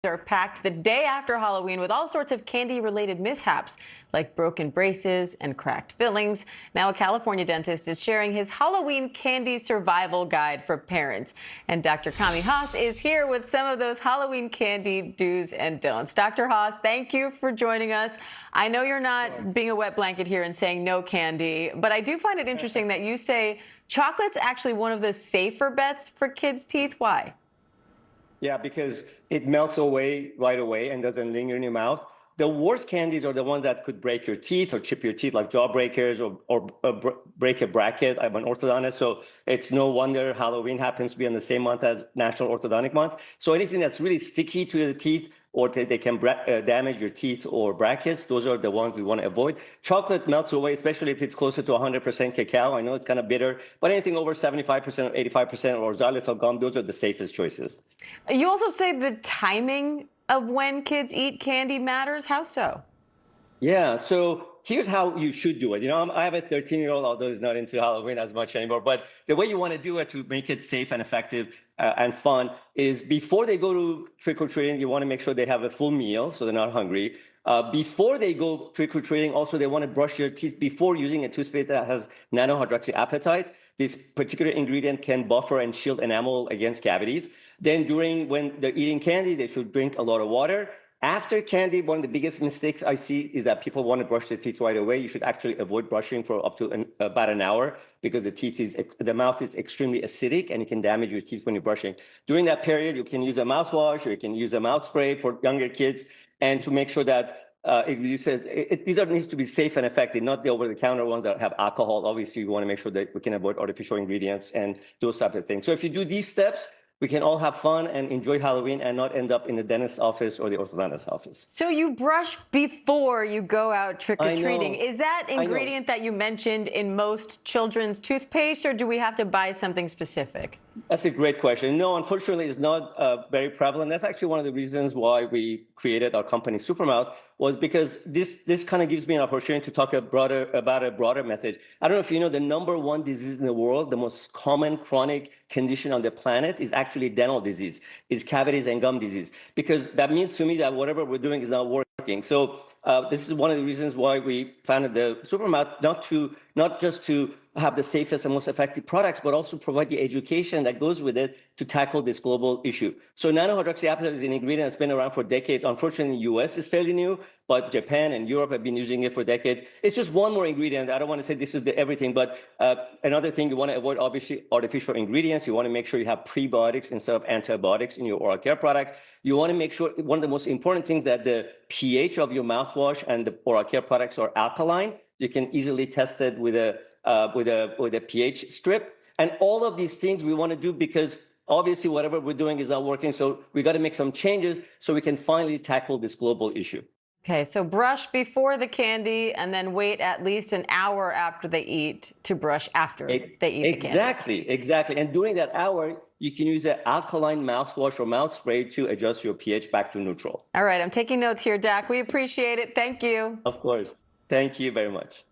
Are packed the day after Halloween with all sorts of candy-related mishaps, like broken braces and cracked fillings. Now a California dentist is sharing his Halloween candy survival guide for parents. And Dr. Kami Haas is here with some of those Halloween candy do's and don'ts. Dr. Haas, thank you for joining us. I know you're not being a wet blanket here and saying no candy, but I do find it interesting that you say chocolate's actually one of the safer bets for kids' teeth. Why? Yeah, because it melts away right away and doesn't linger in your mouth. The worst candies are the ones that could break your teeth or chip your teeth, like jawbreakers or break a bracket. I'm an orthodontist, so it's no wonder Halloween happens to be in the same month as National Orthodontic Month. So anything that's really sticky to the teeth or they can damage your teeth or brackets, those are the ones we want to avoid. Chocolate melts away, especially if it's closer to 100% cacao. I know it's kind of bitter, but anything over 75% or 85% or xylitol gum, those are the safest choices. You also say the timing of when kids eat candy matters. How so? Yeah, so here's how you should do it. I have a 13-year-old, although he's not into Halloween as much anymore. But the way you want to do it to make it safe and effective and fun is before they go to trick-or-treating, you want to make sure they have a full meal so they're not hungry. Before they go trick-or-treating, also they want to brush their teeth before using a toothpaste that has nanohydroxyapatite. This particular ingredient can buffer and shield enamel against cavities. Then when they're eating candy, they should drink a lot of water. After candy, one of the biggest mistakes I see is that people want to brush their teeth right away. You should actually avoid brushing for up to about an hour because the mouth is extremely acidic and it can damage your teeth when you're brushing. During that period, you can use a mouthwash or you can use a mouth spray for younger kids, and to make sure that these needs to be safe and effective, not the over-the-counter ones that have alcohol. Obviously, you want to make sure that we can avoid artificial ingredients and those types of things. So if you do these steps, we can all have fun and enjoy Halloween and not end up in the dentist's office or the orthodontist's office. So you brush before you go out trick-or-treating. Is that ingredient that you mentioned in most children's toothpaste, or do we have to buy something specific? That's a great question. No, unfortunately, it's not very prevalent. That's actually one of the reasons why we created our company, Supermouth, was because this kind of gives me an opportunity to talk about a broader message. I don't know if you know, the #1 disease in the world, the most common chronic condition on the planet is actually dental disease, is cavities and gum disease, because that means to me that whatever we're doing is not working. So this is one of the reasons why we founded the Supermouth, not just to have the safest and most effective products, but also provide the education that goes with it to tackle this global issue. So nanohydroxyapatite is an ingredient that's been around for decades. Unfortunately, the US is fairly new, but Japan and Europe have been using it for decades. It's just one more ingredient. I don't want to say this is the everything, but another thing, you want to avoid, obviously, artificial ingredients. You want to make sure you have prebiotics instead of antibiotics in your oral care products. You want to make sure, one of the most important things, that the pH of your mouthwash and the oral care products are alkaline. You can easily test it with a pH strip. And all of these things we want to do because obviously whatever we're doing is not working. So we got to make some changes so we can finally tackle this global issue. Okay, so brush before the candy and then wait at least an hour after they eat to brush after they eat the candy. Exactly. And during that hour, you can use an alkaline mouthwash or mouth spray to adjust your pH back to neutral. All right, I'm taking notes here, Dak. We appreciate it. Thank you. Of course. Thank you very much.